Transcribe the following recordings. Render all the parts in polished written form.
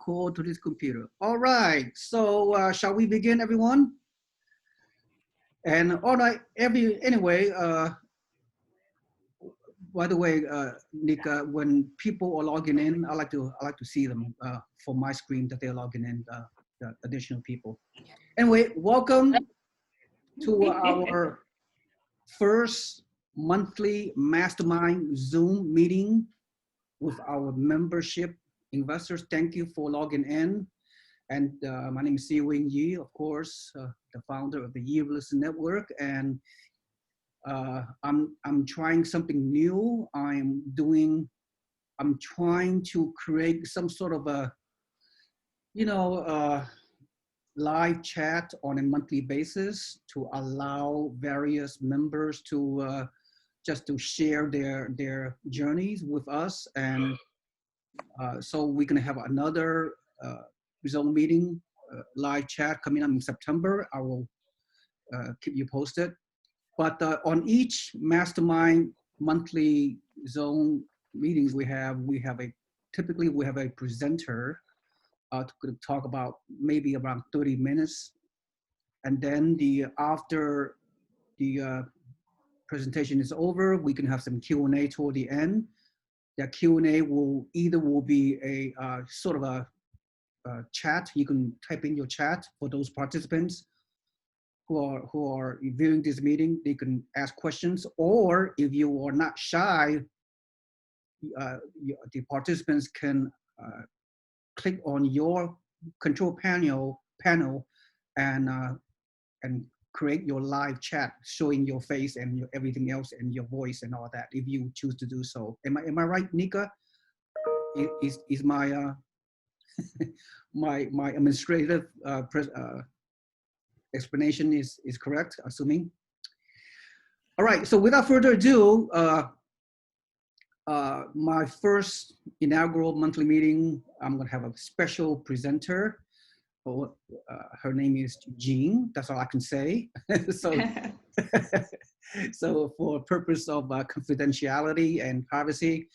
call to this computer. All right, so shall we begin, everyone? And all right, anyway, by the way, Nick, when people are logging in, I like to see them for my screen that they're logging in, the additional people. Anyway, welcome to our first monthly mastermind Zoom meeting with our membership investors. Thank you for logging in. And my name is Seewing Yee, of course, the founder of the Yee Real Estate Network. And I'm trying something new. I'm trying to create some sort of a, live chat on a monthly basis to allow various members to just to share their journeys with us. And so we're gonna have another Zoom meeting, live chat coming up in September. I will keep you posted. But on each mastermind monthly Zoom meetings typically we have a presenter to talk about maybe around 30 minutes. And then after the presentation is over, we can have some Q&A toward the end. That Q&A will be a sort of a chat. You can type in your chat for those participants who are viewing this meeting. They can ask questions, or if you are not shy, the participants can click on your control panel and create your live chat, showing your face and everything else and your voice and all that, if you choose to do so. Am I right, Nika? Is my my administrative explanation is correct, assuming? All right, so without further ado, my first inaugural monthly meeting, I'm gonna have a special presenter. Her name is Jean, that's all I can say. So for purpose of confidentiality and privacy,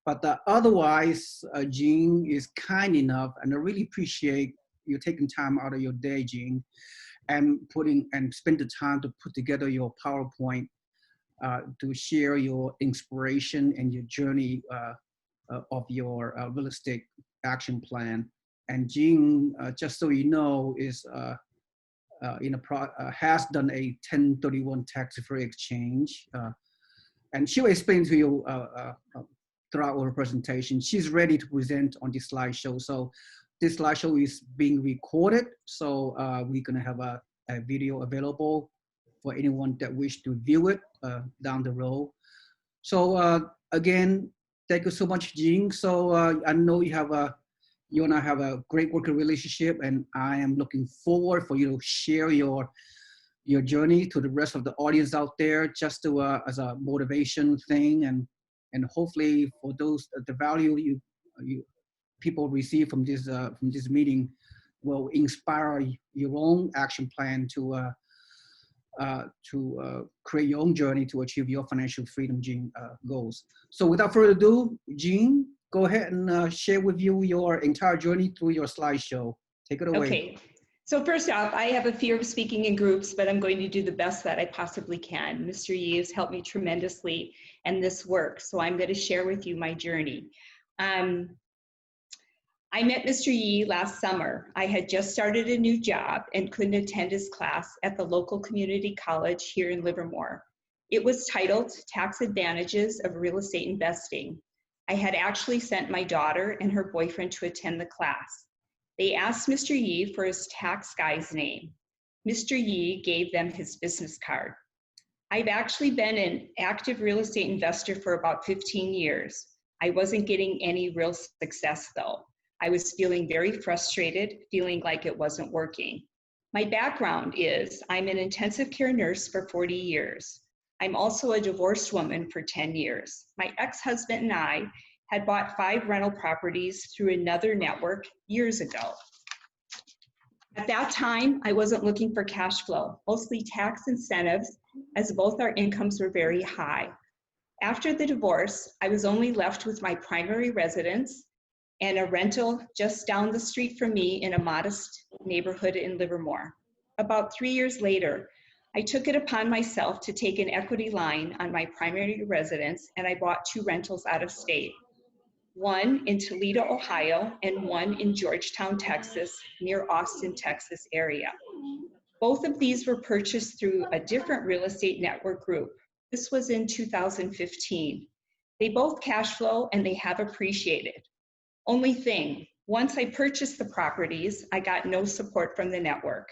but otherwise, Jean is kind enough, and I really appreciate you taking time out of your day, Jean, and spend the time to put together your PowerPoint to share your inspiration and your journey of your real estate action plan. And Jean, just so you know, is has done a 1031 tax-free exchange, and she'll explain to you throughout our presentation. She's ready to present on this slideshow. So this slideshow is being recorded, so we're gonna have a video available for anyone that wish to view it down the road. So again, thank you so much, Jean. So I know you and I have a great working relationship, and I am looking forward for you to share your journey to the rest of the audience out there, just to as a motivation thing, and hopefully for those the value you people receive from this meeting will inspire your own action plan to create your own journey to achieve your financial freedom goals. So without further ado, Jean, go ahead and share with you your entire journey through your slideshow. Take it away. Okay. So first off, I have a fear of speaking in groups, but I'm going to do the best that I possibly can. Mr. Yee has helped me tremendously, and this works. So I'm going to share with you my journey. I met Mr. Yee last summer. I had just started a new job and couldn't attend his class at the local community college here in Livermore. It was titled Tax Advantages of Real Estate Investing. I had actually sent my daughter and her boyfriend to attend the class. They asked Mr. Yee for his tax guy's name. Mr. Yee gave them his business card. I've actually been an active real estate investor for about 15 years. I wasn't getting any real success though. I was feeling very frustrated, feeling like it wasn't working. My background is I'm an intensive care nurse for 40 years. I'm also a divorced woman for 10 years. My ex-husband and I had bought 5 rental properties through another network years ago. At that time, I wasn't looking for cash flow, mostly tax incentives, as both our incomes were very high. After the divorce, I was only left with my primary residence and a rental just down the street from me in a modest neighborhood in Livermore. About 3 years later, I took it upon myself to take an equity line on my primary residence, and I bought 2 rentals out of state, one in Toledo, Ohio, and one in Georgetown, Texas, near Austin, Texas area. Both of these were purchased through a different real estate network group. This was in 2015. They both cash flow and they have appreciated. Only thing, once I purchased the properties, I got no support from the network.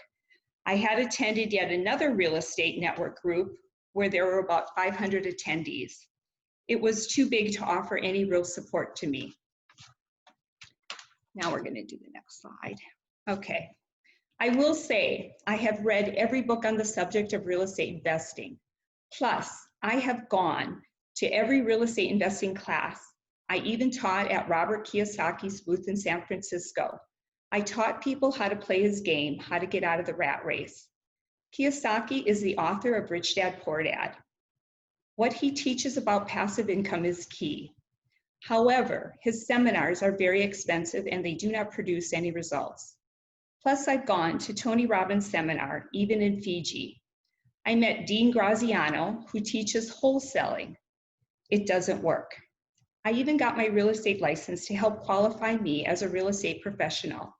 I had attended yet another real estate network group where there were about 500 attendees. It was too big to offer any real support to me. Now we're going to do the next slide. Okay. I will say I have read every book on the subject of real estate investing. Plus, I have gone to every real estate investing class. I even taught at Robert Kiyosaki's booth in San Francisco. I taught people how to play his game, how to get out of the rat race. Kiyosaki is the author of Rich Dad, Poor Dad. What he teaches about passive income is key. However, his seminars are very expensive and they do not produce any results. Plus, I've gone to Tony Robbins' seminar, even in Fiji. I met Dean Graziano, who teaches wholesaling. It doesn't work. I even got my real estate license to help qualify me as a real estate professional.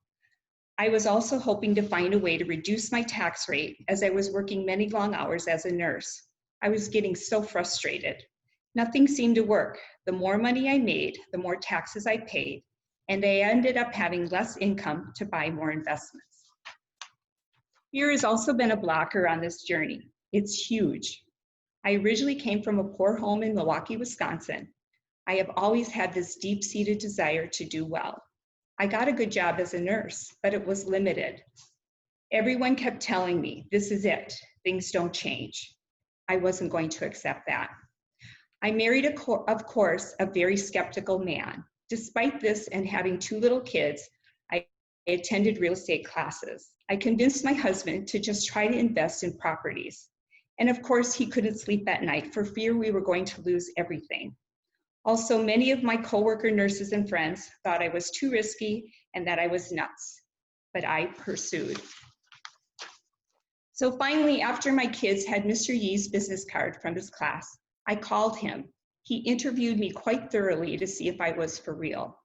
I was also hoping to find a way to reduce my tax rate as I was working many long hours as a nurse. I was getting so frustrated. Nothing seemed to work. The more money I made, the more taxes I paid, and I ended up having less income to buy more investments. Fear has also been a blocker on this journey. It's huge. I originally came from a poor home in Milwaukee, Wisconsin. I have always had this deep-seated desire to do well. I got a good job as a nurse, but it was limited. Everyone kept telling me, this is it, things don't change. I wasn't going to accept that. I married, of course, a very skeptical man. Despite this and having 2 little kids, I attended real estate classes. I convinced my husband to just try to invest in properties. And of course, he couldn't sleep at night for fear we were going to lose everything. Also, many of my coworker nurses and friends thought I was too risky and that I was nuts, but I pursued. So finally, after my kids had Mr. Yee's business card from his class, I called him. He interviewed me quite thoroughly to see if I was for real.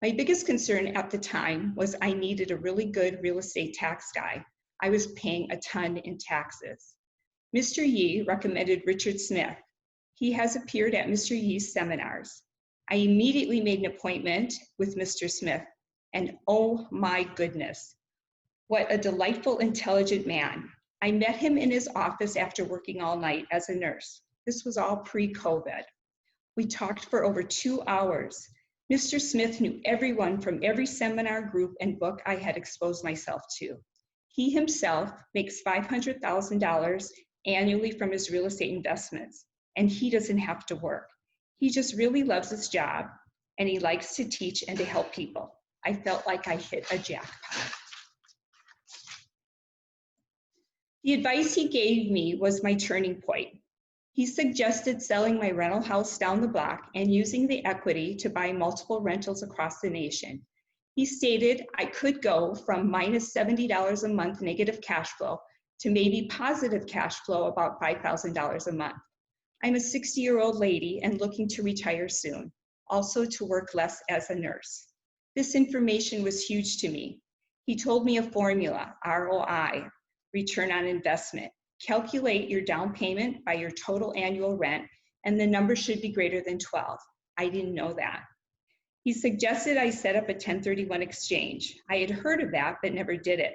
My biggest concern at the time was I needed a really good real estate tax guy. I was paying a ton in taxes. Mr. Yee recommended Richard Smith. He has appeared at Mr. Yee's seminars. I immediately made an appointment with Mr. Smith, and oh my goodness, what a delightful, intelligent man. I met him in his office after working all night as a nurse. This was all pre-COVID. We talked for over 2 hours. Mr. Smith knew everyone from every seminar, group, and book I had exposed myself to. He himself makes $500,000 annually from his real estate investments, and he doesn't have to work. He just really loves his job, and he likes to teach and to help people. I felt like I hit a jackpot. The advice he gave me was my turning point. He suggested selling my rental house down the block and using the equity to buy multiple rentals across the nation. He stated I could go from minus $70 a month negative cash flow to maybe positive cash flow about $5,000 a month. I'm a 60-year-old lady and looking to retire soon, also to work less as a nurse. This information was huge to me. He told me a formula, ROI, return on investment. Calculate your down payment by your total annual rent, and the number should be greater than 12. I didn't know that. He suggested I set up a 1031 exchange. I had heard of that, but never did it.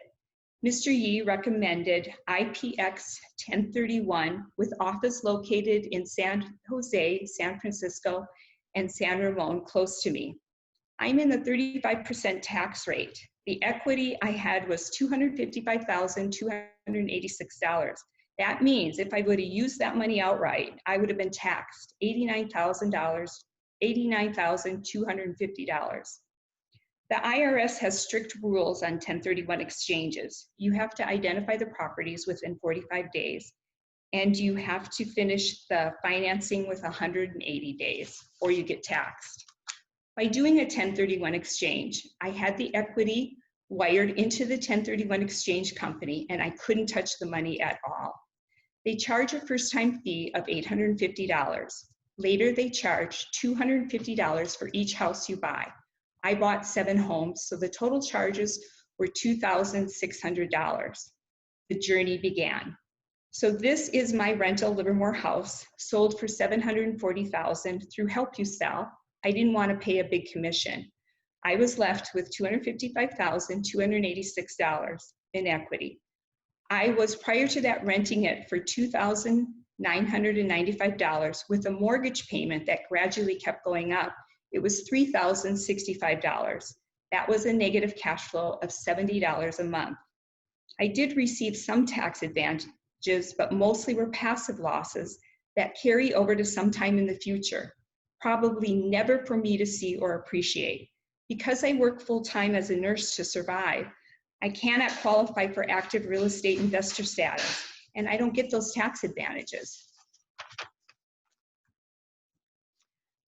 Mr. Yee recommended IPX 1031 with office located in San Jose, San Francisco, and San Ramon, close to me. I'm in the 35% tax rate. The equity I had was $255,286. That means if I would have used that money outright, I would have been taxed $89,250. The IRS has strict rules on 1031 exchanges. You have to identify the properties within 45 days, and you have to finish the financing with 180 days, or you get taxed. By doing a 1031 exchange, I had the equity wired into the 1031 exchange company and I couldn't touch the money at all. They charge a first-time fee of $850. Later, they charge $250 for each house you buy. I bought 7 homes, so the total charges were $2,600. The journey began. So this is my rental Livermore house, sold for $740,000 through Help You Sell. I didn't want to pay a big commission. I was left with $255,286 in equity. I was prior to that renting it for $2,995 with a mortgage payment that gradually kept going up. It was $3,065. That was a negative cash flow of $70 a month. I did receive some tax advantages, but mostly were passive losses that carry over to sometime in the future, probably never for me to see or appreciate. Because I work full-time as a nurse to survive, I cannot qualify for active real estate investor status, and I don't get those tax advantages.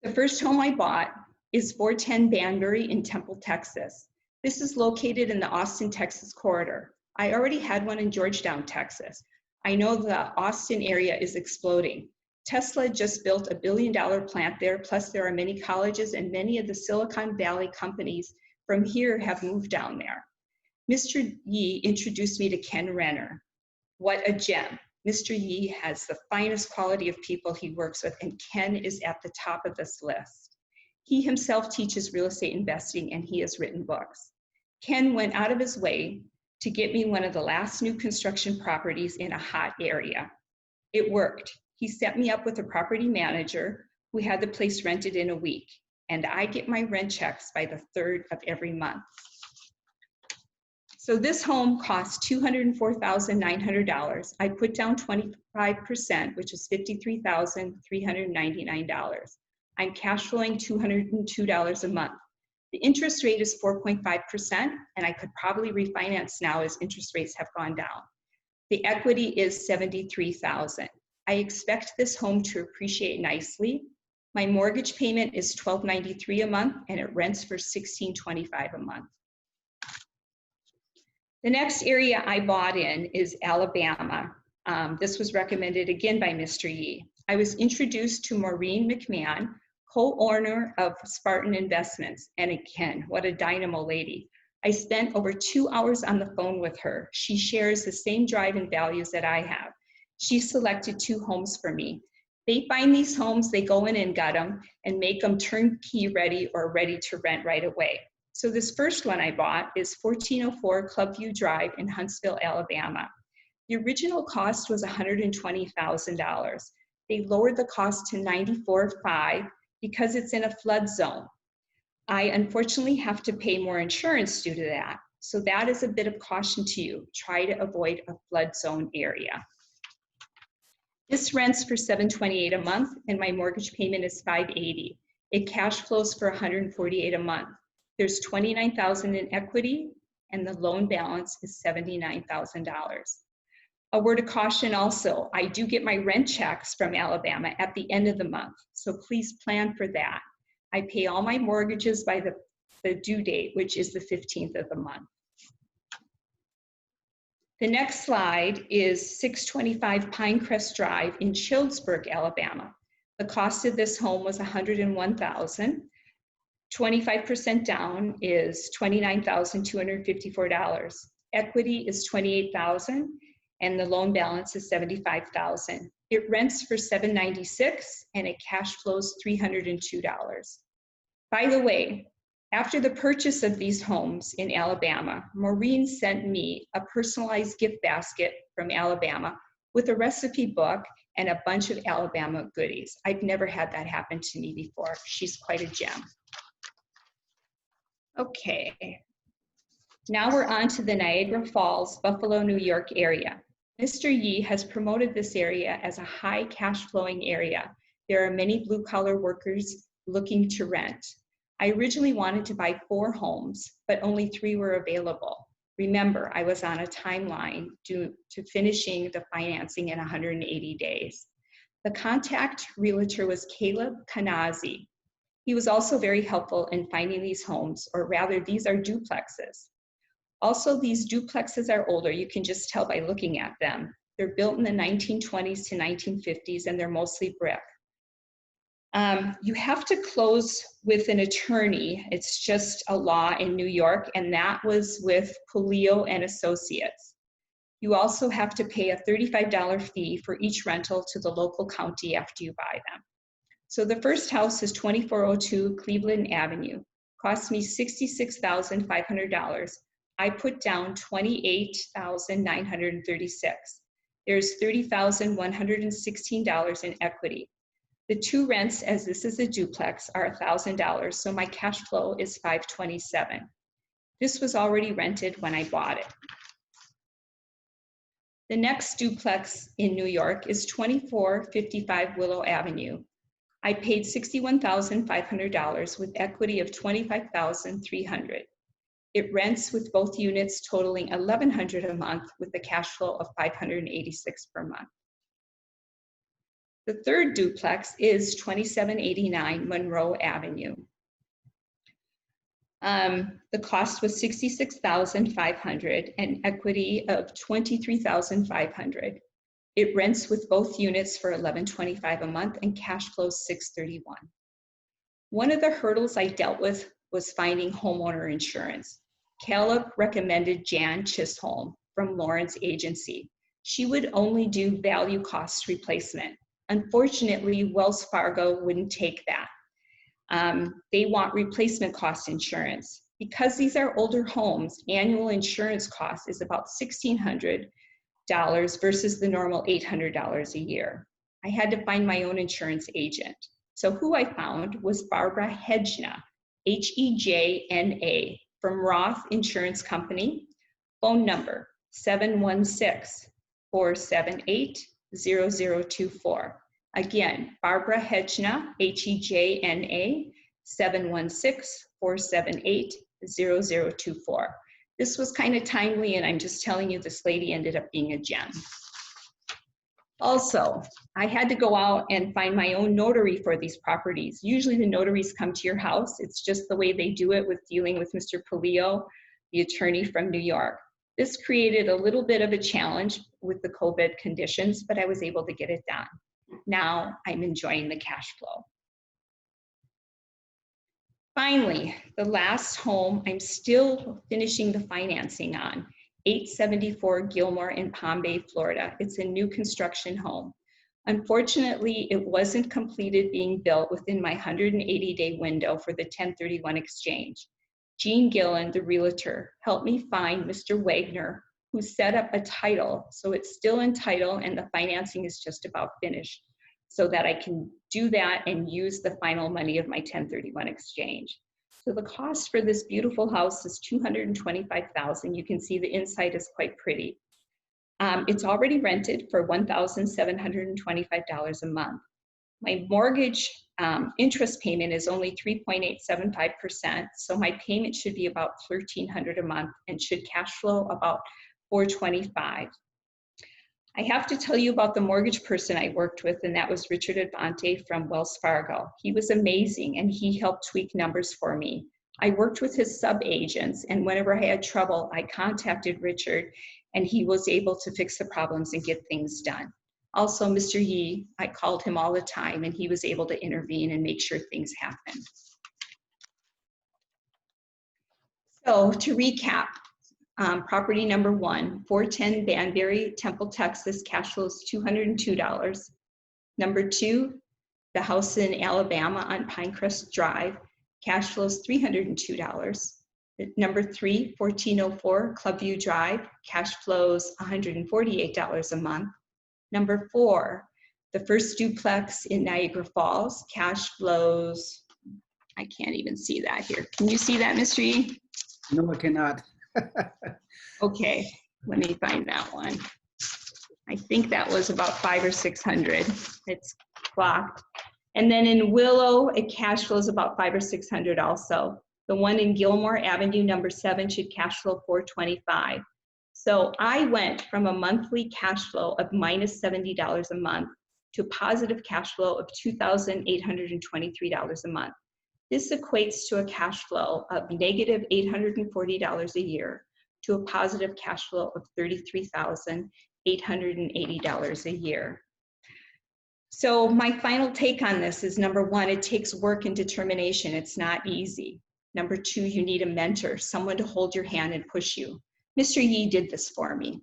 The first home I bought is 410 Banbury in Temple, Texas. This is located in the Austin, Texas corridor. I already had one in Georgetown, Texas. I know the Austin area is exploding. Tesla just built $1 billion plant there, plus there are many colleges and many of the Silicon Valley companies from here have moved down there. Mr. Yee introduced me to Ken Renner. What a gem. Mr. Yee has the finest quality of people he works with, and Ken is at the top of this list. He himself teaches real estate investing, and he has written books. Ken went out of his way to get me one of the last new construction properties in a hot area. It worked. He set me up with a property manager who had the place rented in a week, and I get my rent checks by the 3rd of every month. So this home cost $204,900. I put down 25%, which is $53,399. I'm cash flowing $202 a month. The interest rate is 4.5%, and I could probably refinance now as interest rates have gone down. The equity is $73,000. I expect this home to appreciate nicely. My mortgage payment is $1,293 a month, and it rents for $1,625 a month. The next area I bought in is Alabama. This was recommended again by Mr. Yee. I was introduced to Maureen McMahon, co-owner of Spartan Investments. And again, what a dynamo lady. I spent over 2 hours on the phone with her. She shares the same drive and values that I have. She selected 2 homes for me. They find these homes, they go in and gut them and make them turnkey ready or ready to rent right away. So this first one I bought is 1404 Clubview Drive in Huntsville, Alabama. The original cost was $120,000. They lowered the cost to $94,500 because it's in a flood zone. I unfortunately have to pay more insurance due to that. So that is a bit of caution to you. Try to avoid a flood zone area. This rents for $728 a month, and my mortgage payment is $580. It cash flows for $148 a month. There's $29,000 in equity, and the loan balance is $79,000. A word of caution also, I do get my rent checks from Alabama at the end of the month, so please plan for that. I pay all my mortgages by the due date, which is the 15th of the month. The next slide is 625 Pinecrest Drive in Childsburg, Alabama. The cost of this home was $101,000. 25% down is $29,254. Equity is $28,000, and the loan balance is $75,000. It rents for $796, and it cash flows $302. By the way, after the purchase of these homes in Alabama, Maureen sent me a personalized gift basket from Alabama with a recipe book and a bunch of Alabama goodies. I've never had that happen to me before. She's quite a gem. Okay, now we're on to the Niagara Falls, Buffalo, New York area. Mr. Yee has promoted this area as a high cash flowing area. There are many blue collar workers looking to rent. I originally wanted to buy 4 homes, but only 3 were available. Remember, I was on a timeline due to finishing the financing in 180 days. The contact realtor was Caleb Kanazi. He was also very helpful in finding these homes, or rather, these are duplexes. Also, these duplexes are older. You can just tell by looking at them. They're built in the 1920s to 1950s, and they're mostly brick. You have to close with an attorney. It's just a law in New York, and that was with Polio and Associates. You also have to pay a $35 fee for each rental to the local county after you buy them. So the first house is 2402 Cleveland Avenue. Cost me $66,500. I put down $28,936. There's $30,116 in equity. The two rents, as this is a duplex, are $1,000, so my cash flow is $527. This was already rented when I bought it. The next duplex in New York is 2455 Willow Avenue. I paid $61,500 with equity of $25,300. It rents with both units totaling $1,100 a month with a cash flow of $586 per month. The third duplex is 2789 Monroe Avenue. The cost was $66,500 and equity of $23,500. It rents with both units for $1,125 a month and cash flows $631. One of the hurdles I dealt with was finding homeowner insurance. Caleb recommended Jan Chisholm from Lawrence Agency. She would only do value cost replacement. Unfortunately, Wells Fargo wouldn't take that. They want replacement cost insurance. Because these are older homes, annual insurance cost is about $1,600 versus the normal $800 a year. I had to find my own insurance agent. So who I found was Barbara Hejna, Hejna, from Roth Insurance Company. Phone number 716-478-0024. Again, Barbara Hejna, Hejna, 716-478-0024. This was kind of timely, and I'm just telling you, this lady ended up being a gem. Also, I had to go out and find my own notary for these properties. Usually the notaries come to your house. It's just the way they do it with dealing with Mr. Polio, the attorney from New York. This created a little bit of a challenge with the COVID conditions, but I was able to get it done. Now I'm enjoying the cash flow. Finally, the last home I'm still finishing the financing on, 874 Gilmore in Palm Bay, Florida. It's a new construction home. Unfortunately, it wasn't completed being built within my 180-day window for the 1031 exchange. Jean Gillen, the realtor, helped me find Mr. Wagner, who set up a title, so it's still in title and the financing is just about finished, so that I can do that and use the final money of my 1031 exchange. So the cost for this beautiful house is $225,000. You can see the inside is quite pretty. It's already rented for $1,725 a month. My mortgage interest payment is only 3.875%, so my payment should be about $1,300 a month and should cash flow about $425. I have to tell you about the mortgage person I worked with, and that was Richard Advante from Wells Fargo. He was amazing, and he helped tweak numbers for me. I worked with his sub-agents, and whenever I had trouble, I contacted Richard, and he was able to fix the problems and get things done. Also, Mr. Yee, I called him all the time, and he was able to intervene and make sure things happened. So to recap, property number 1, 410 Banbury, Temple, Texas, cash flow is $202. Number 2, the house in Alabama on Pinecrest Drive, cash flow is $302. Number 3, 1404 Clubview Drive, cash flows $148 a month. Number 4, the first duplex in Niagara Falls, cash flows, I can't even see that here. Can you see that, Mr. Yee? No, I cannot. Okay, let me find that one. I think that was about $500 or $600. It's blocked. And then in Willow, it cash flows about $500 or $600 also. The one in Gilmore Avenue, number 7, should cash flow $425. So I went from a monthly cash flow of minus $70 a month to positive cash flow of $2,823 a month. This equates to a cash flow of negative $840 a year to a positive cash flow of $33,880 a year. So my final take on this is, number one, it takes work and determination. It's not easy. Number two, you need a mentor, someone to hold your hand and push you. Mr. Yee did this for me.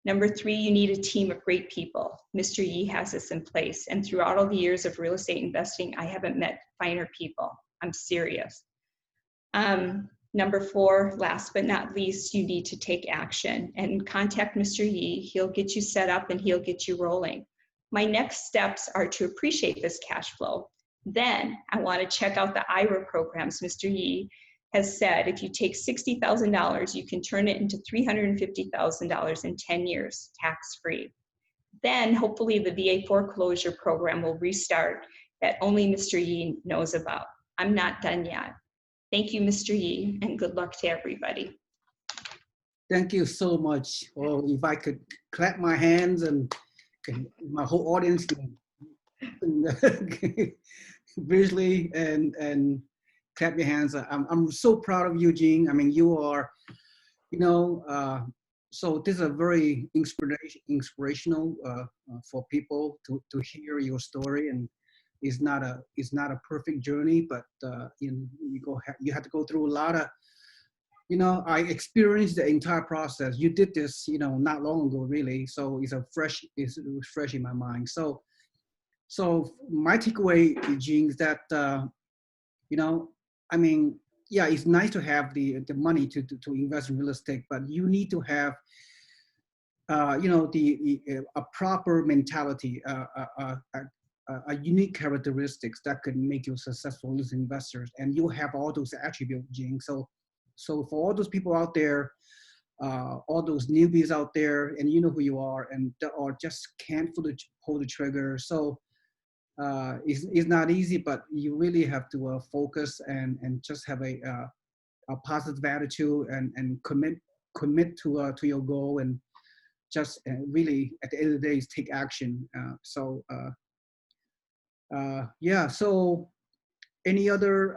Number three, you need a team of great people. Mr. Yee has this in place. And throughout all the years of real estate investing, I haven't met finer people. I'm serious. Number four, last but not least, you need to take action and contact Mr. Yee. He'll get you set up and he'll get you rolling. My next steps are to appreciate this cash flow. Then I want to check out the IRA programs. Mr. Yee has said if you take $60,000, you can turn it into $350,000 in 10 years, tax-free. Then hopefully the VA foreclosure program will restart that only Mr. Yee knows about. I'm not done yet. Thank you, Mr. Yee, and good luck to everybody. Thank you so much. Oh, if I could clap my hands and my whole audience can visually and clap your hands. I'm so proud of you, Jean. I mean, you are, you know, so this is a very inspirational for people to hear your story. And it's not a perfect journey, but you have to go through a lot of, you know, I experienced the entire process. You did this, you know, not long ago, really. So it was fresh in my mind. So my takeaway, Jean, is that, you know, I mean, yeah, it's nice to have the money to invest in real estate, but you need to have, you know, a proper mentality, a unique characteristics that could make you successful as investors. And you have all those attributes, Jean. So for all those people out there, all those newbies out there, and you know who you are, and or just can't pull the trigger. So it's not easy, but you really have to focus and just have a positive attitude and commit to your goal, and just really at the end of the day is take action. Yeah. So any other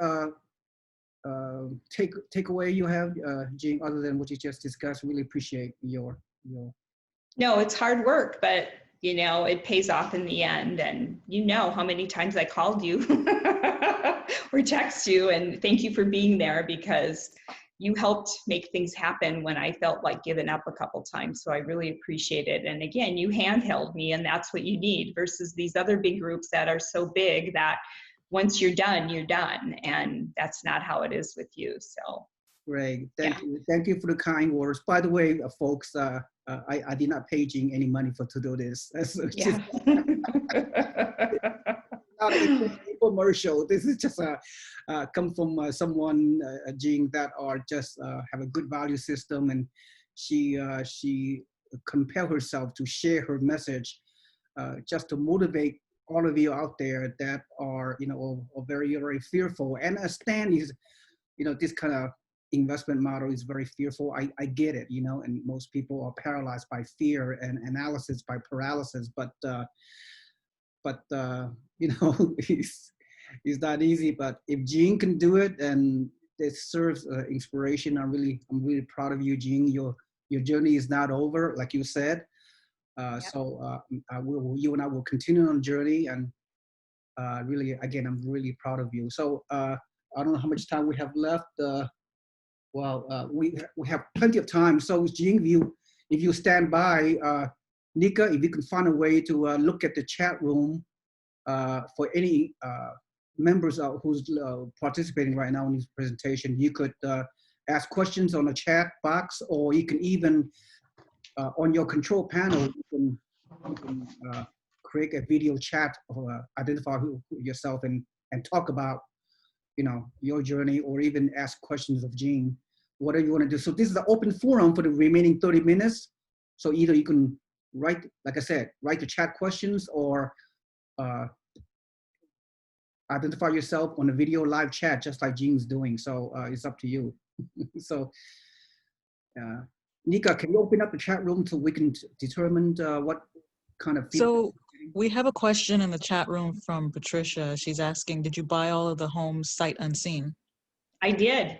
takeaway you have, Jean, other than what you just discussed? Really appreciate your. No, it's hard work, but you know, it pays off in the end. And you know how many times I called you or text you, and thank you for being there, because you helped make things happen when I felt like giving up a couple times. So I really appreciate it. And again, you handheld me, and that's what you need versus these other big groups that are so big that once you're done, you're done. And that's not how it is with you. So great. Thank you. Thank you for the kind words. By the way, folks, I did not pay Jean any money to do this. Yeah. Not a commercial. This is just come from someone, Jean, that are just have a good value system, and she compelled herself to share her message just to motivate all of you out there that are, you know, are very, very fearful. And Stan is, you know, this kind of investment model is very fearful. I get it, you know, and most people are paralyzed by fear and analysis by paralysis, but you know, it's not easy. But if Jean can do it, and it serves inspiration, I'm really proud of you, Jean. Your journey is not over, like you said. Yep. So you and I will continue on the journey, and really, again, I'm really proud of you. So I don't know how much time we have left. Well, we have plenty of time. So Jean, if you stand by, Nika, if you can find a way to look at the chat room for any members who's participating right now in this presentation, you could ask questions on the chat box, or you can even on your control panel, you can create a video chat or identify yourself and talk about, you know, your journey, or even ask questions of Jean, whatever you want to do. So this is the open forum for the remaining 30 minutes. So either you can write, like I said, write the chat questions, or identify yourself on a video live chat, just like Jean's doing. So it's up to you. So Nika, can you open up the chat room so we can determine what kind of feedback? So We have a question in the chat room from Patricia. She's asking, did you buy all of the homes sight unseen? I did.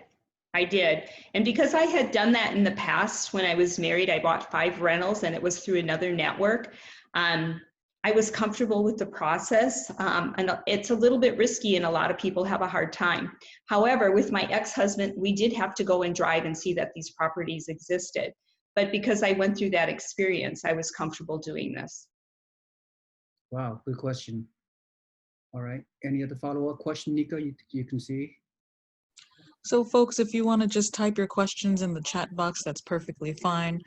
I did. And because I had done that in the past when I was married, I bought 5 rentals and it was through another network. I was comfortable with the process. And it's a little bit risky and a lot of people have a hard time. However, with my ex-husband, we did have to go and drive and see that these properties existed. But because I went through that experience, I was comfortable doing this. Wow, good question. All right. Any other follow-up question, Nika, you can see? So folks, if you want to just type your questions in the chat box, that's perfectly fine.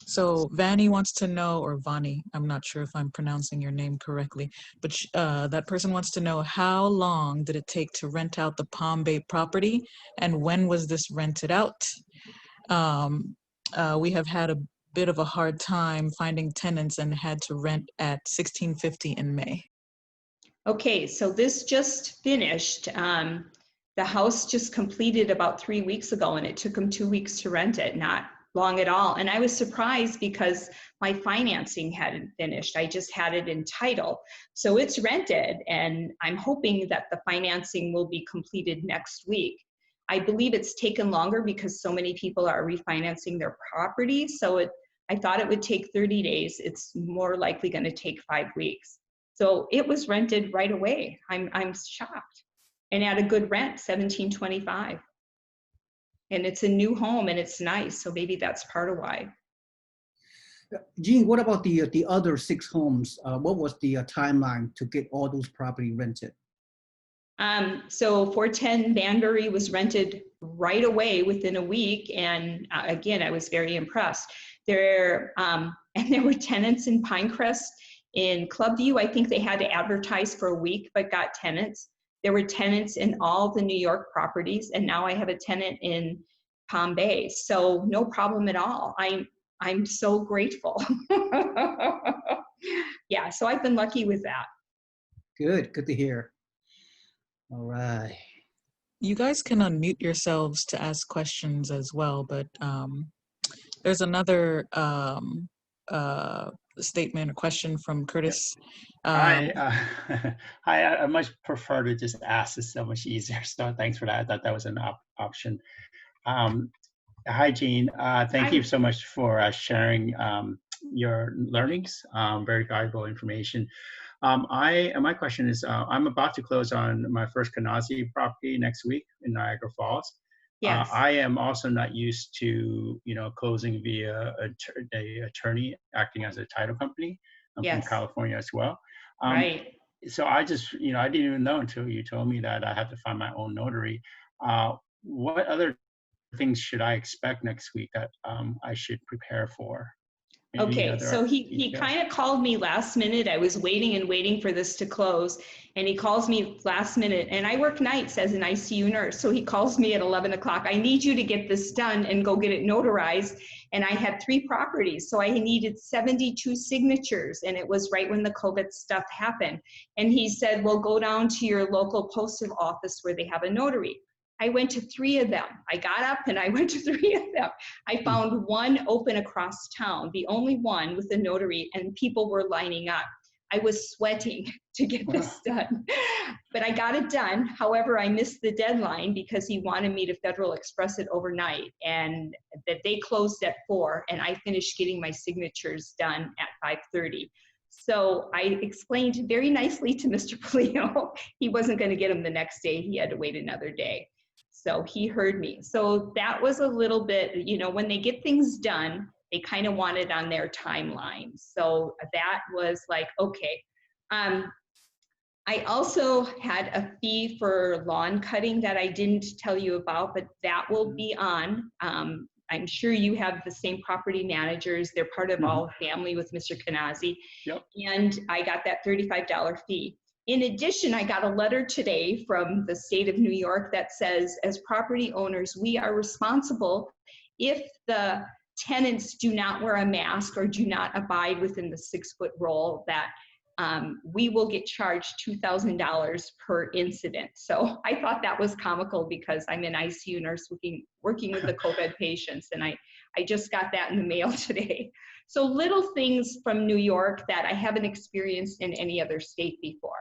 So Vanny wants to know, or Vani, I'm not sure if I'm pronouncing your name correctly, but that person wants to know, how long did it take to rent out the Palm Bay property and when was this rented out? We have had a bit of a hard time finding tenants and had to rent at $1,650 in May. Okay, so this just finished. The house just completed about 3 weeks ago and it took them 2 weeks to rent it, not long at all. And I was surprised because my financing hadn't finished. I just had it in title. So it's rented and I'm hoping that the financing will be completed next week. I believe it's taken longer because so many people are refinancing their property. So I thought it would take 30 days. It's more likely going to take 5 weeks. So it was rented right away. I'm shocked. And at a good rent, $1,725. And it's a new home and it's nice. So maybe that's part of why. Jean, what about the other 6 homes? What was the timeline to get all those property rented? So 410 Banbury was rented right away within a week. And again, I was very impressed. And there were tenants in Pinecrest. In Clubview, I think they had to advertise for a week, but got tenants. There were tenants in all the New York properties, and now I have a tenant in Palm Bay. So no problem at all. I'm so grateful. Yeah, so I've been lucky with that. Good to hear. All right. You guys can unmute yourselves to ask questions as well, but there's another statement or question from Curtis. Hi, I much prefer to just ask. It's so much easier. So thanks for that. I thought that was an option. Hi, Jean. Thank you so much for sharing your learnings. Very valuable information. My question is, I'm about to close on my first Canarsie property next week in Niagara Falls. Yes. I am also not used to, closing via an attorney acting as a title company. I'm Yes. from California as well. Right. So I just, I didn't even know until you told me that I had to find my own notary. What other things should I expect next week that I should prepare for? Okay, so he kind of called me last minute. I was waiting and waiting for this to close, and he calls me last minute, and I work nights as an ICU nurse, so he calls me at 11 o'clock. I need you to get this done and go get it notarized, and I had 3 properties, so I needed 72 signatures, and it was right when the COVID stuff happened. And he said, well, go down to your local postal office where they have a notary. I went to 3 of them. I got up and I went to 3 of them. I found one open across town, the only one with a notary, and people were lining up. I was sweating to get this done, but I got it done. However, I missed the deadline because he wanted me to Federal Express it overnight, and that they closed at 4, and I finished getting my signatures done at 5:30. So I explained very nicely to Mr. Polino, he wasn't going to get him the next day. He had to wait another day. So he heard me. So that was a little bit, when they get things done, they kind of want it on their timeline. So that was like, okay. I also had a fee for lawn cutting that I didn't tell you about, but that will be on. I'm sure you have the same property managers. They're part of all family with Mr. Canarsie. Yep. And I got that $35 fee. In addition, I got a letter today from the state of New York that says, as property owners, we are responsible if the tenants do not wear a mask or do not abide within the 6-foot rule, that we will get charged $2,000 per incident. So I thought that was comical because I'm an ICU nurse working with the COVID patients, and I just got that in the mail today. So little things from New York that I haven't experienced in any other state before.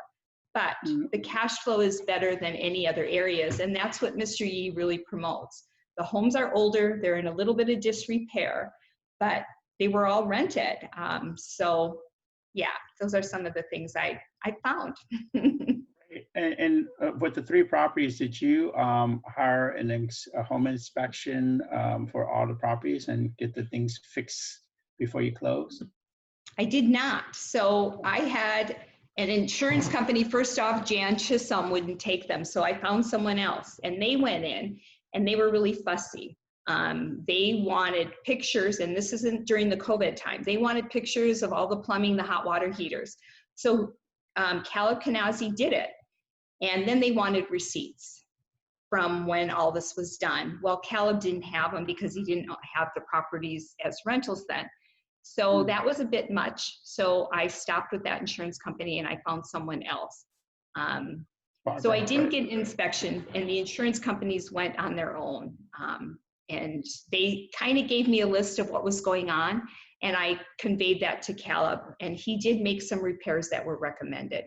But the cash flow is better than any other areas, and that's what Mr. Yee really promotes. The homes are older, they're in a little bit of disrepair, but they were all rented. So yeah, those are some of the things I found. And with the 3 properties, did you hire a home inspection for all the properties and get the things fixed before you close? I did not. So I had an insurance company, first off, Jan Chisholm wouldn't take them. So I found someone else, and they went in and they were really fussy. They wanted pictures, and this isn't during the COVID time. They wanted pictures of all the plumbing, the hot water heaters. So Caleb Kanazi did it. And then they wanted receipts from when all this was done. Well, Caleb didn't have them because he didn't have the properties as rentals then. So that was a bit much. So I stopped with that insurance company and I found someone else. So I didn't get an inspection, and the insurance companies went on their own. And they kind of gave me a list of what was going on, and I conveyed that to Caleb, and he did make some repairs that were recommended.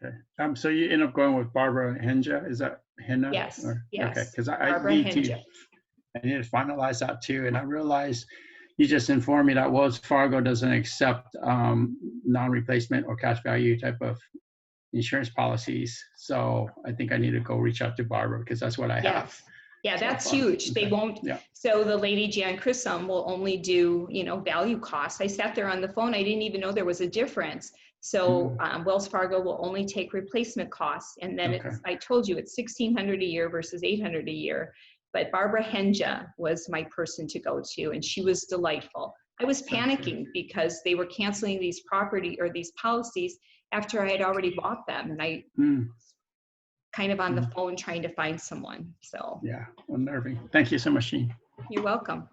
Okay. So you end up going with Barbara Henja, is that Henna? Yes, or, yes. Okay, because I need to finalize that too. And I realized you just informed me that Wells Fargo doesn't accept non-replacement or cash value type of insurance policies. So I think I need to go reach out to Barbara because that's what I have. Yeah, that's huge. Okay. They won't. Yeah. So the lady Jan Chisholm will only do, value costs. I sat there on the phone. I didn't even know there was a difference. So Wells Fargo will only take replacement costs. And then I told you it's $1,600 a year versus $800 a year. But Barbara Henja was my person to go to, and she was delightful. I was panicking because they were canceling these these policies after I had already bought them. And I kind of on the phone trying to find someone. So yeah, unnerving. Thank you so much, Jean. You're welcome.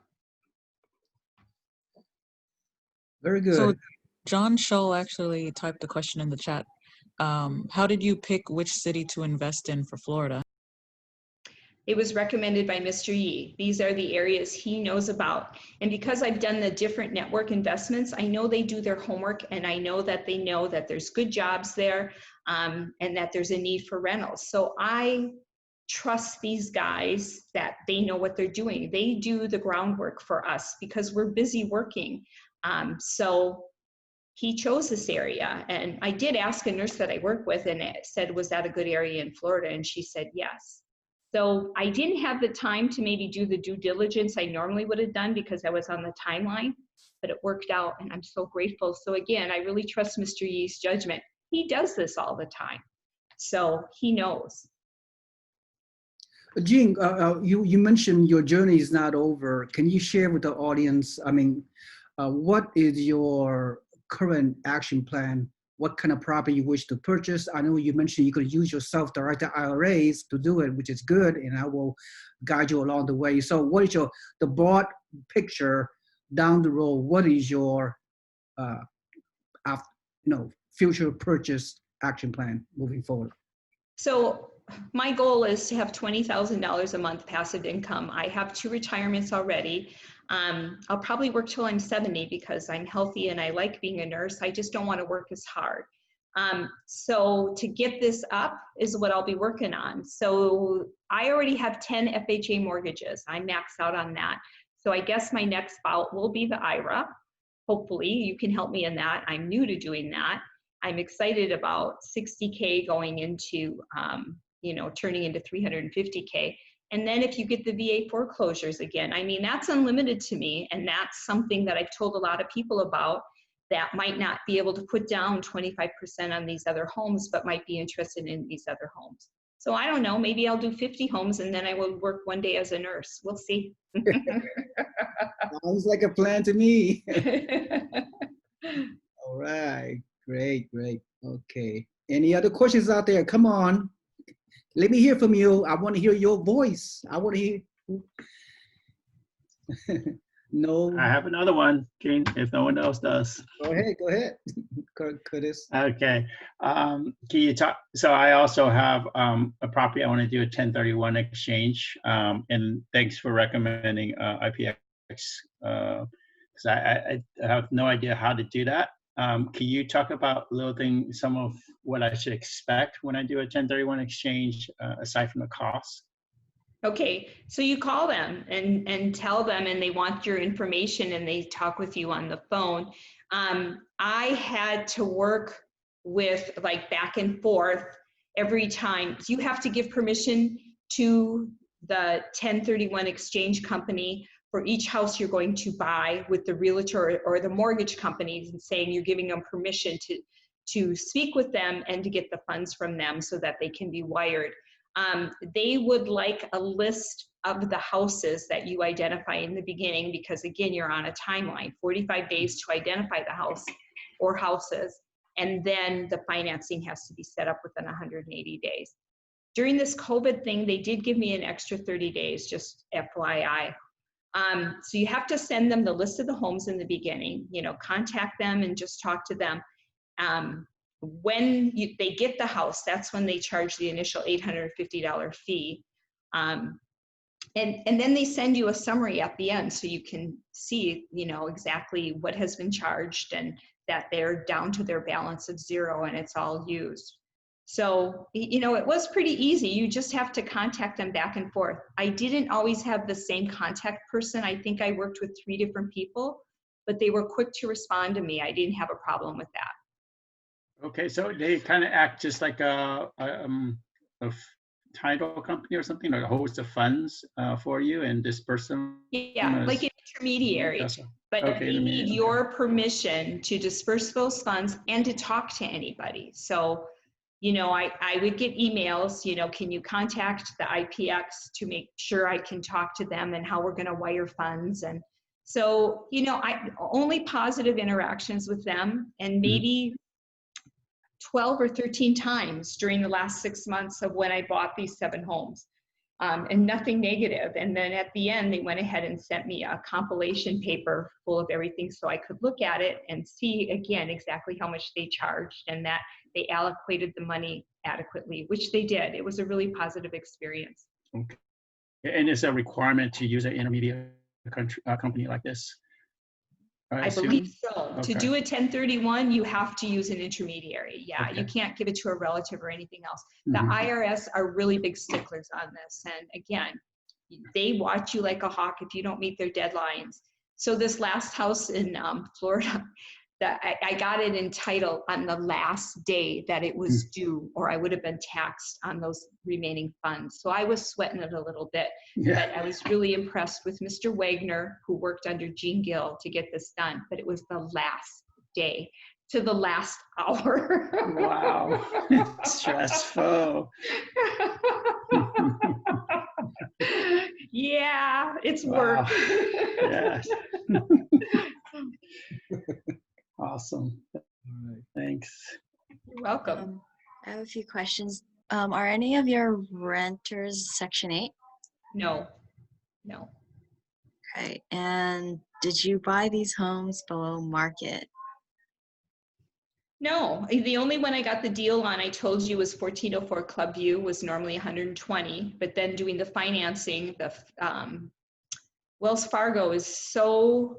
Very good. So John Scholl actually typed a question in the chat. How did you pick which city to invest in for Florida? It was recommended by Mr. Yee. These are the areas he knows about. And because I've done the different network investments, I know they do their homework, and I know that they know that there's good jobs there and that there's a need for rentals. So I trust these guys that they know what they're doing. They do the groundwork for us because we're busy working. So he chose this area. And I did ask a nurse that I work with, and it said, was that a good area in Florida? And she said, yes. So I didn't have the time to maybe do the due diligence I normally would have done because I was on the timeline, but it worked out and I'm so grateful. So again, I really trust Mr. Yee's judgment. He does this all the time, so he knows. Jean, you mentioned your journey is not over. Can you share with the audience, what is your current action plan? What kind of property you wish to purchase? I know you mentioned you could use your self-directed IRAs to do it, which is good, and I will guide you along the way. So what is the broad picture down the road? What is your future purchase action plan moving forward? So my goal is to have $20,000 a month passive income. I have 2 retirements already. I'll probably work till I'm 70 because I'm healthy and I like being a nurse. I just don't want to work as hard. So to get this up is what I'll be working on. So I already have 10 FHA mortgages. I'm maxed out on that. So I guess my next bout will be the IRA. Hopefully you can help me in that. I'm new to doing that. I'm excited about 60K going into, turning into 350K. And then if you get the VA foreclosures again, that's unlimited to me. And that's something that I've told a lot of people about that might not be able to put down 25% on these other homes, but might be interested in these other homes. So I don't know, maybe I'll do 50 homes and then I will work one day as a nurse. We'll see. Sounds like a plan to me. All right, great. Okay. Any other questions out there? Come on. Let me hear from you. I want to hear your voice. I want to hear. No. I have another one, Jean, if no one else does. Go ahead, Curtis. Okay. Can you talk? So I also have a property I want to do a 1031 exchange. And thanks for recommending IPX because I have no idea how to do that. Can you talk about some of what I should expect when I do a 1031 exchange, aside from the cost? Okay, so you call them and tell them, and they want your information, and they talk with you on the phone. I had to work with like back and forth every time. You have to give permission to the 1031 exchange company for each house you're going to buy with the realtor or the mortgage companies, and saying you're giving them permission to speak with them and to get the funds from them so that they can be wired. They would like a list of the houses that you identify in the beginning, because again, you're on a timeline, 45 days to identify the house or houses, and then the financing has to be set up within 180 days. During this COVID thing, they did give me an extra 30 days, just FYI. So you have to send them the list of the homes in the beginning, contact them and just talk to them. When they get the house, that's when they charge the initial $850 fee. And then they send you a summary at the end, so you can see, exactly what has been charged and that they're down to their balance of 0 and it's all used. So, it was pretty easy. You just have to contact them back and forth. I didn't always have the same contact person. I think I worked with 3 different people, but they were quick to respond to me. I didn't have a problem with that. Okay, so they kind of act just like a title company or something, or holds the funds for you, and this person. Yeah, like an intermediary. But okay, they need your permission to disperse those funds and to talk to anybody. So, I would get emails, can you contact the IPX to make sure I can talk to them and how we're going to wire funds. And so, I only positive interactions with them, and maybe 12 or 13 times during the last 6 months of when I bought these 7 homes, and nothing negative. And then at the end, they went ahead and sent me a compilation paper full of everything so I could look at it and see again exactly how much they charged and that they allocated the money adequately, which they did. It was a really positive experience. Okay. And is a requirement to use an intermediate company like this? I believe so. Okay. To do a 1031, you have to use an intermediary. Yeah, Okay. You can't give it to a relative or anything else. The IRS are really big sticklers on this. And again, they watch you like a hawk if you don't meet their deadlines. So this last house in Florida, that I got it entitled on the last day that it was due, or I would have been taxed on those remaining funds. So I was sweating it a little bit, but I was really impressed with Mr. Wagner, who worked under Gene Gill to get this done. But it was the last day to the last hour. Wow, stressful. Yeah, it's work. Yes. Awesome. Thanks. You're welcome. I have a few questions. Are any of your renters Section 8? No. Okay. And did you buy these homes below market? No, the only one I got the deal on, I told you, was 1404 Clubview, was normally 120, but then doing the financing, the Wells Fargo is so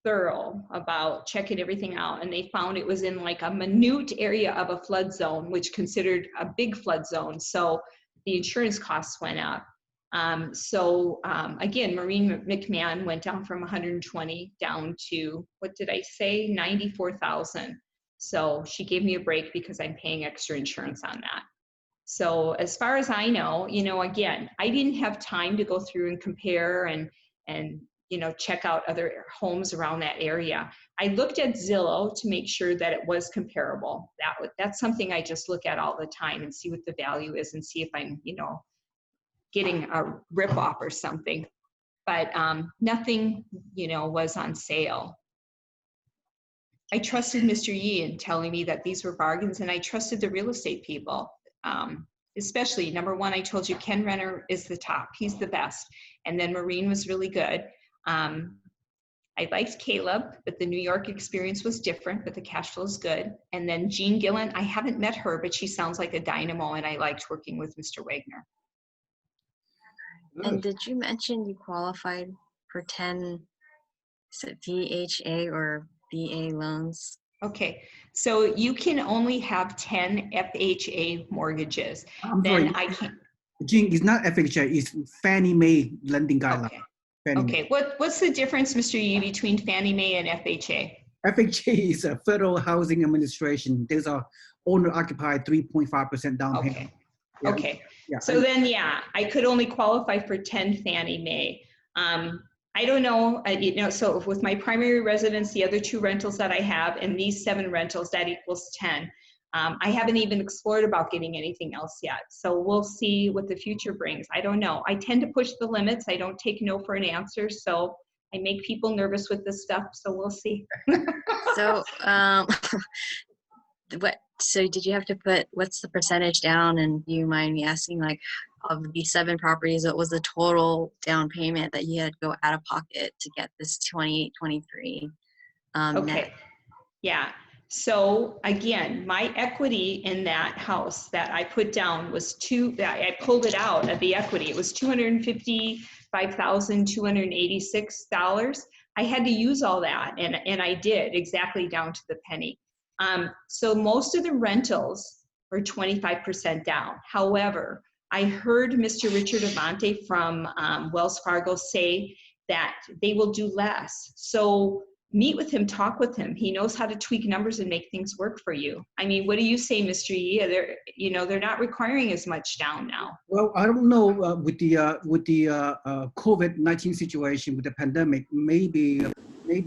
thorough about checking everything out, and they found it was in like a minute area of a flood zone, which considered a big flood zone. So the insurance costs went up. Again, Maureen McMahon went down from 120 down to, what did I say, 94,000. So she gave me a break because I'm paying extra insurance on that. So as far as I know, again, I didn't have time to go through and compare and check out other homes around that area. I looked at Zillow to make sure that it was comparable. That's something I just look at all the time and see what the value is and see if I'm, getting a ripoff or something. But nothing, was on sale. I trusted Mr. Yee in telling me that these were bargains, and I trusted the real estate people. Especially, number one, I told you Ken Renner is the top. He's the best. And then Maureen was really good. I liked Caleb, but the New York experience was different, but the cash flow is good. And then Jean Gillen, I haven't met her, but she sounds like a dynamo, and I liked working with Mr. Wagner. And did you mention you qualified for 10 Is it FHA or VA loans? Okay, so you can only have 10 FHA mortgages. I'm Then sorry, I can't, Jean, it's not FHA, it's Fannie Mae lending guideline. okay. Fannie Mae. Okay, what's the difference, Mr. Yee, between Fannie Mae and FHA? FHA is a Federal Housing Administration. There's a owner-occupied 3.5% down payment. Okay, Yeah, okay. yeah. So then, yeah, I could only qualify for 10 Fannie Mae. I don't know, so with my primary residence, the other 2 rentals that I have, and these 7 rentals, that equals 10. I haven't even explored about getting anything else yet. So we'll see what the future brings. I don't know. I tend to push the limits. I don't take no for an answer. So I make people nervous with this stuff. So we'll see. So, so did you have to put, what's the percentage down? And do you mind me asking, like, of the 7 properties, what was the total down payment that you had to go out of pocket to get this 2823 Okay. net? Yeah. So again, my equity in that house that I put down was I pulled it out of the equity. It was $255,286. I had to use all that, and I did exactly down to the penny. So most of the rentals were 25% down. However, I heard Mr. Richard Avante from Wells Fargo say that they will do less. So meet with him, talk with him. He knows how to tweak numbers and make things work for you. I mean, what do you say, Mr. Yee? They're not requiring as much down now. Well, I don't know with the COVID-19 situation, with the pandemic, maybe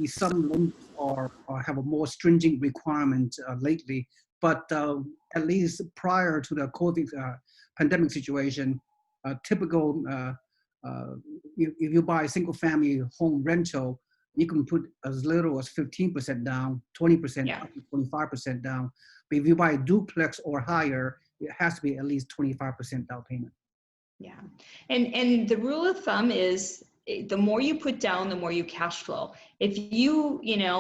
some loans are have a more stringent requirement lately. But at least prior to the COVID pandemic situation, typical if you buy a single-family home rental, you can put as little as 15% down, 20%, Yeah. 25% down. But if you buy a duplex or higher, it has to be at least 25% down payment. Yeah. And the rule of thumb is the more you put down, the more you cash flow. If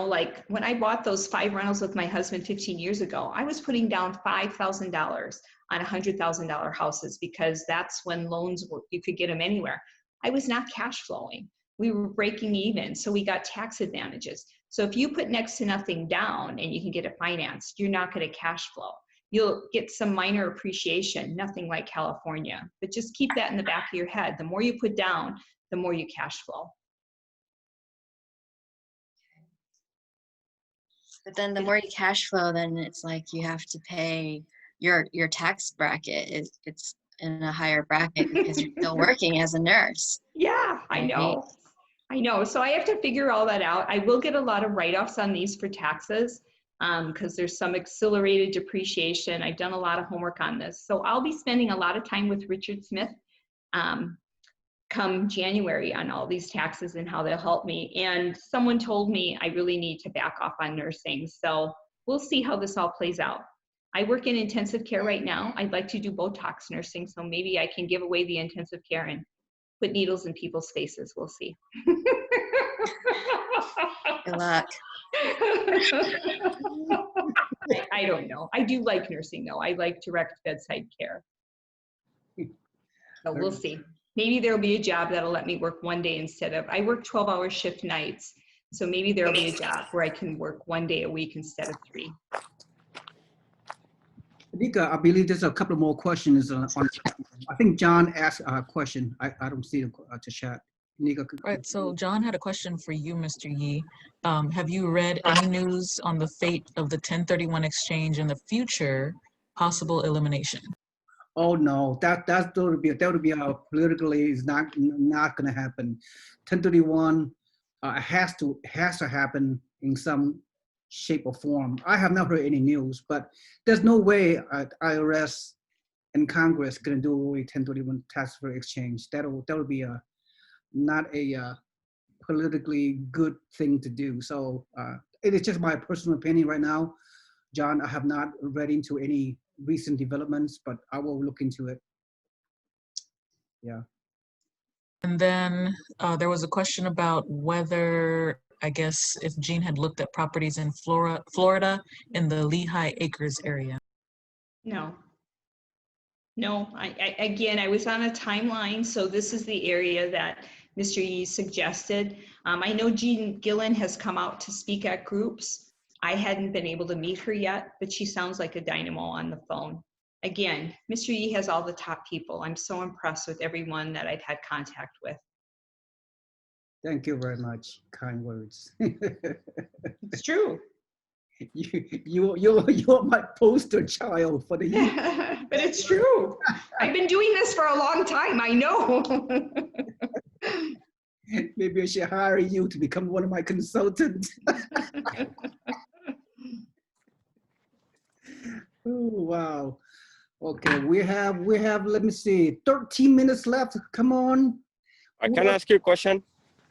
like when I bought those 5 rentals with my husband 15 years ago, I was putting down $5,000 on $100,000 houses because that's when loans were, you could get them anywhere. I was not cash flowing. We were breaking even, so we got tax advantages. So if you put next to nothing down and you can get it financed, you're not going to cash flow. You'll get some minor appreciation, nothing like California, but just keep that in the back of your head. The more you put down, the more you cash flow. But then the more you cash flow, then it's like you have to pay your tax bracket. It's in a higher bracket because you're still working as a nurse. Yeah, I know. I know. So I have to figure all that out. I will get a lot of write-offs on these for taxes because there's some accelerated depreciation. I've done a lot of homework on this. So I'll be spending a lot of time with Richard Smith come January on all these taxes and how they'll help me. And someone told me I really need to back off on nursing. So we'll see how this all plays out. I work in intensive care right now. I'd like to do Botox nursing, so maybe I can give away the intensive care and put needles in people's faces. We'll see. Good luck. I don't know. I do like nursing though. I like direct bedside care. So we'll see. Maybe there'll be a job that'll let me work one day instead of, I work 12-hour shift nights. So maybe there'll be a job where I can work one day a week instead of 3. Nika, I believe there's a couple more questions on. I think John asked a question. I don't see the chat. Nika, Right, so John had a question for you, Mr. Yee. Have you read any news on the fate of the 1031 exchange in the future possible elimination? Oh no, that would be a politically is not going to happen. 1031 has to happen in some shape or form. I have not heard any news, but there's no way IRS and Congress can do a 1031 tax-free exchange. That'll be not a politically good thing to do. So it is just my personal opinion right now. John, I have not read into any recent developments, but I will look into it. Yeah. And then there was a question about whether, I guess, if Jean had looked at properties in Florida in the Lehigh Acres area. No. No, again, I was on a timeline. So this is the area that Mr. Yee suggested. I know Jean Gillen has come out to speak at groups. I hadn't been able to meet her yet, but she sounds like a dynamo on the phone. Again, Mr. Yee has all the top people. I'm so impressed with everyone that I've had contact with. Thank you very much. Kind words. It's true. You're my poster child for the year. But it's true. I've been doing this for a long time. I know. Maybe I should hire you to become one of my consultants. Oh, wow. Okay, we have, let me see, 13 minutes left. Come on. Can I ask you a question?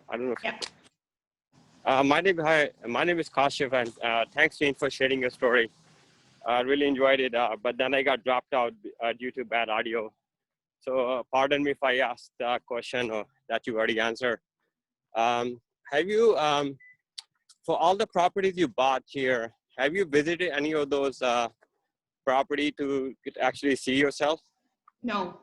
I don't know. Yeah. My name is Kashif, and thanks, Jane, for sharing your story. I really enjoyed it, but then I got dropped out due to bad audio. So pardon me if I asked a question that you already answered. Have you, for all the properties you bought here, have you visited any of those property to actually see yourself? No,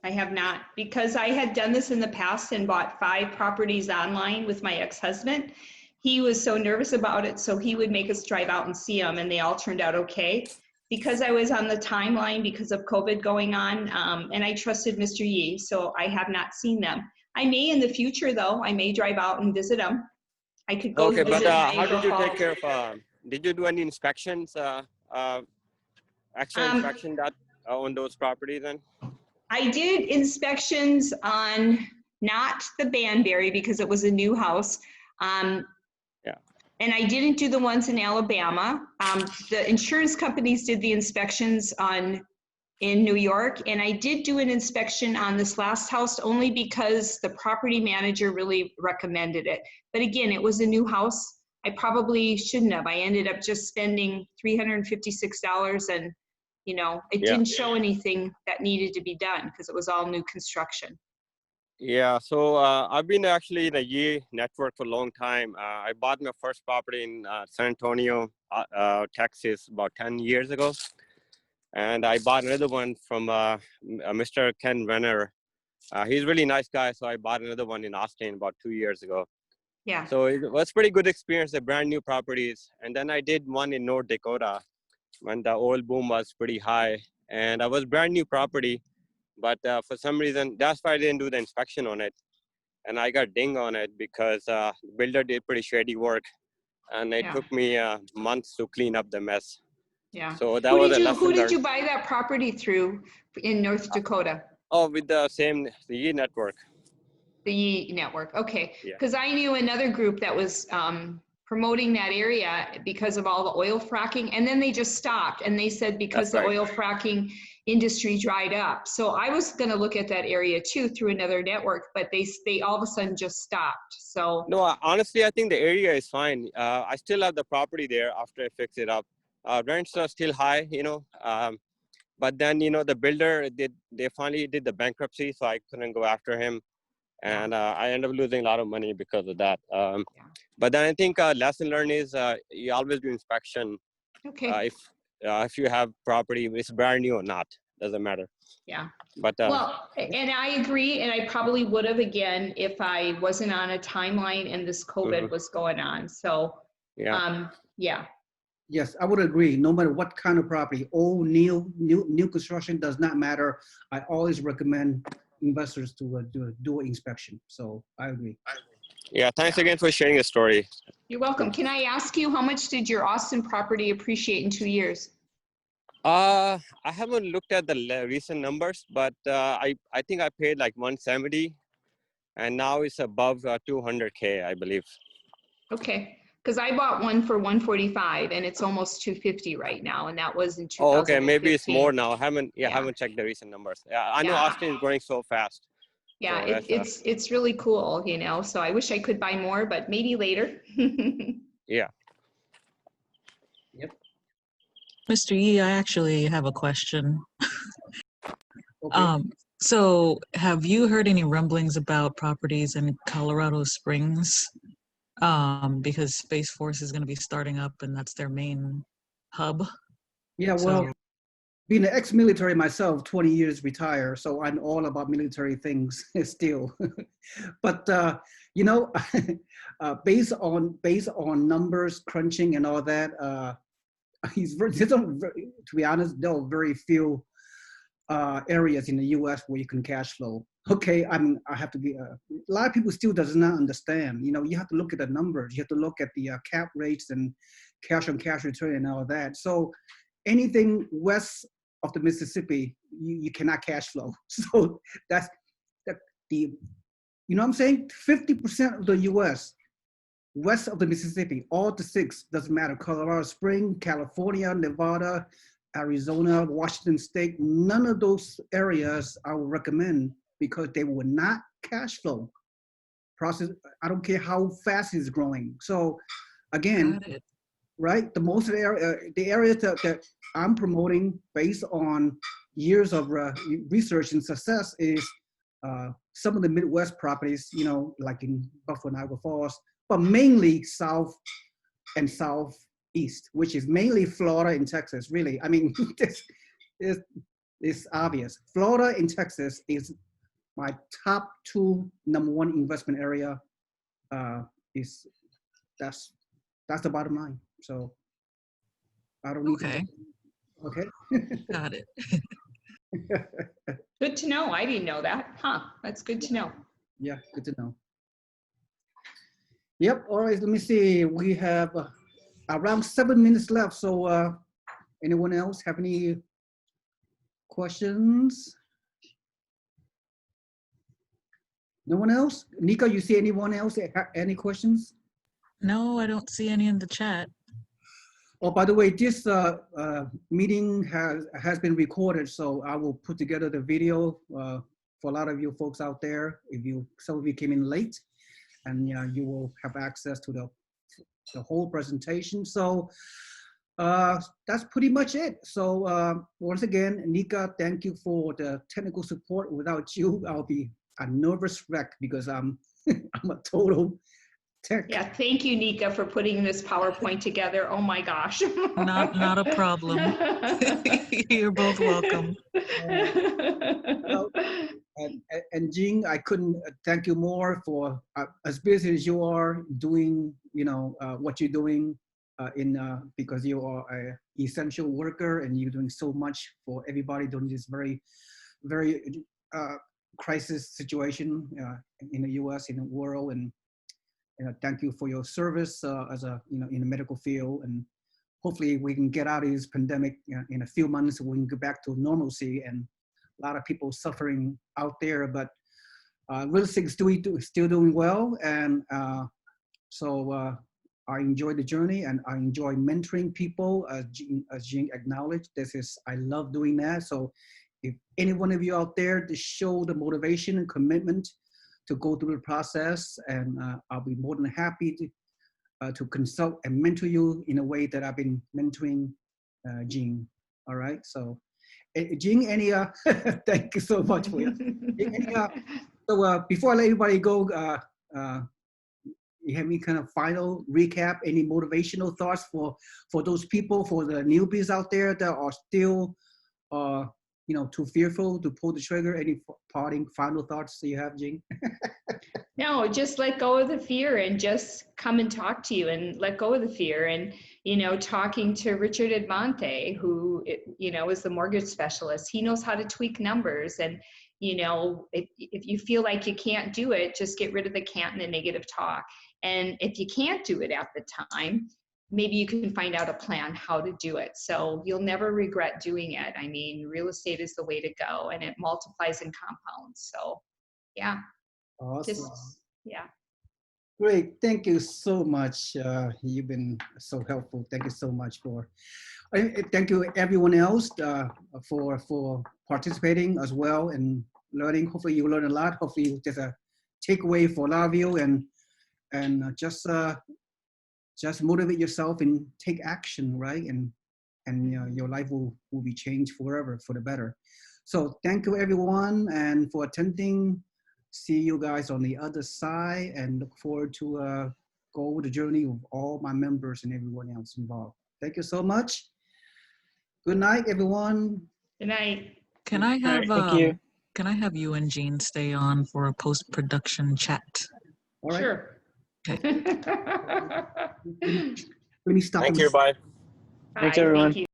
I have not, because I had done this in the past and bought 5 properties online with my ex-husband. He was so nervous about it, so he would make us drive out and see them, and they all turned out okay. Because I was on the timeline because of COVID going on, and I trusted Mr. Yee, so I have not seen them. I may in the future, though. I may drive out and visit them. I could go okay, visit but how did you take Falls. care of, did you do any inspections, extra inspection that on those properties then? I did inspections on not the Banbury because it was a new house. And I didn't do the ones in Alabama. The insurance companies did the inspections in New York, and I did do an inspection on this last house only because the property manager really recommended it. But again, it was a new house. I probably shouldn't have. I ended up just spending $356, and you know, it didn't show anything that needed to be done because it was all new construction. Yeah, so I've been actually in the Yee network for a long time. I bought my first property in San Antonio, Texas about 10 years ago. And I bought another one from Mr. Ken Renner. He's a really nice guy, so I bought another one in Austin about 2 years ago. Yeah. So it was pretty good experience, the brand new properties. And then I did one in North Dakota when the oil boom was pretty high. And it was brand new property. But for some reason, that's why I didn't do the inspection on it. And I got dinged on it because the builder did pretty shady work. And it took me months to clean up the mess. Yeah. So that was a lesson Who did learned. you buy that property through in North Dakota? Oh, with the Yee network. The Yee network. Okay. Yeah. Because I knew another group that was promoting that area because of all the oil fracking, and then they just stopped, and they said because the oil fracking industry dried up. So I was going to look at that area too through another network, but they all of a sudden just stopped. So no, honestly, I think the area is fine. I still have the property there after I fix it up. Rents are still high, you know, but then, you know, the builder they finally did the bankruptcy, so I couldn't go after him. And I ended up losing a lot of money because of that. But then I think lesson learned is you always do inspection. okay. If you have property, it's brand new or not, doesn't matter. Yeah. But well, and I agree, and I probably would have again if I wasn't on a timeline and this COVID was going on. So yeah. Yes, I would agree. No matter what kind of property, old, new construction does not matter. I always recommend investors to do an inspection. So I agree. Yeah, thanks again for sharing the story. You're welcome. Can I ask you, how much did your Austin property appreciate in 2 years? I haven't looked at the recent numbers, but I think I paid like 170, and now it's above 200K, I believe. Okay. Because I bought one for 145 and it's almost 250 right now, and that was in 2015. Oh, okay, maybe it's more now. I haven't checked the recent numbers. Yeah, I know Austin is growing so fast. Yeah, so it's really cool, you know. So I wish I could buy more, but maybe later. Yeah. Yep. Mr. Yee, I actually have a question. Okay. So have you heard any rumblings about properties in Colorado Springs? Because Space Force is going to be starting up, and that's their main hub. Yeah, well, being an ex-military myself, 20 years retired, so I'm all about military things still. But you know, based on numbers crunching and all that, to be honest, there are very few areas in the U.S. where you can cash flow. Okay, I have to be. A lot of people still does not understand. You know, you have to look at the numbers. You have to look at the cap rates and cash on cash return and all that. So anything west of the Mississippi, you cannot cash flow. So that's the, you know what I'm saying? 50% of the U.S. west of the Mississippi, all the six, doesn't matter, Colorado Springs, California, Nevada, Arizona, Washington State, none of those areas I would recommend because they will not cash flow process. I don't care how fast it's growing. So again, right, the most of the areas that I'm promoting based on years of research and success is some of the Midwest properties, you know, like in Buffalo, Niagara Falls, but mainly south and southeast, which is mainly Florida and Texas, really. I mean, it's obvious. Florida and Texas is my top two #1 investment area. That's the bottom line. So I don't need to. Okay. Got it. Good to know. I didn't know that. Huh, that's good to know. Yeah, good to know. Yep, all right, let me see. We have around 7 minutes left. So anyone else have any questions? No one else? Nika, you see anyone else? Any questions? No, I don't see any in the chat. Oh, by the way, this meeting has been recorded, so I will put together the video for a lot of you folks out there. Some of you came in late, and you will have access to the whole presentation. So that's pretty much it. So once again, Nika, thank you for the technical support. Without you, I'll be a nervous wreck because I'm I'm a total tech. Yeah, thank you, Nika, for putting this PowerPoint together. Oh my gosh. Not a problem. You're both welcome. And Jean, I couldn't thank you more for as busy as you are doing, you know, what you're doing because you are an essential worker and you're doing so much for everybody during this very, very crisis situation in the U.S., in the world, and thank you for your service as a in the medical field, and hopefully we can get out of this pandemic in a few months. We can go back to normalcy, and a lot of people suffering out there, but real estate is still doing well, and so I enjoy the journey and I enjoy mentoring people, as Jean acknowledged. I love doing that. So if any one of you out there to show the motivation and commitment to go through the process, and I'll be more than happy to consult and mentor you in a way that I've been mentoring Jean. All right, so Jean, thank you so much for it. So before I let everybody go, you have any kind of final recap, any motivational thoughts for those people, for the newbies out there that are still too fearful to pull the trigger? Any parting final thoughts that you have, Jean? No, just let go of the fear and just come and talk to you and let go of the fear. And, talking to Richard Edmonte, who, is the mortgage specialist, he knows how to tweak numbers. And, if you feel like you can't do it, just get rid of the can't and the negative talk. And if you can't do it at the time, maybe you can find out a plan how to do it. So you'll never regret doing it. I mean, real estate is the way to go, and it multiplies and compounds. So yeah. Awesome. Yeah. Great. Thank you so much. You've been so helpful. Thank you so much thank you everyone else for participating as well and learning. Hopefully you learn a lot. Hopefully there's a takeaway for a lot of you, and just motivate yourself and take action, right? And your life will be changed forever for the better. So thank you everyone and for attending. See you guys on the other side, and look forward to go over the journey of all my members and everyone else involved. Thank you so much. Good night, everyone. Good night. Can I have Thank you. can I have you and Jean stay on for a post-production chat? All right. Sure. Okay. Let me stop. Thank the- you. Bye. Thanks, Bye, everyone. thank you.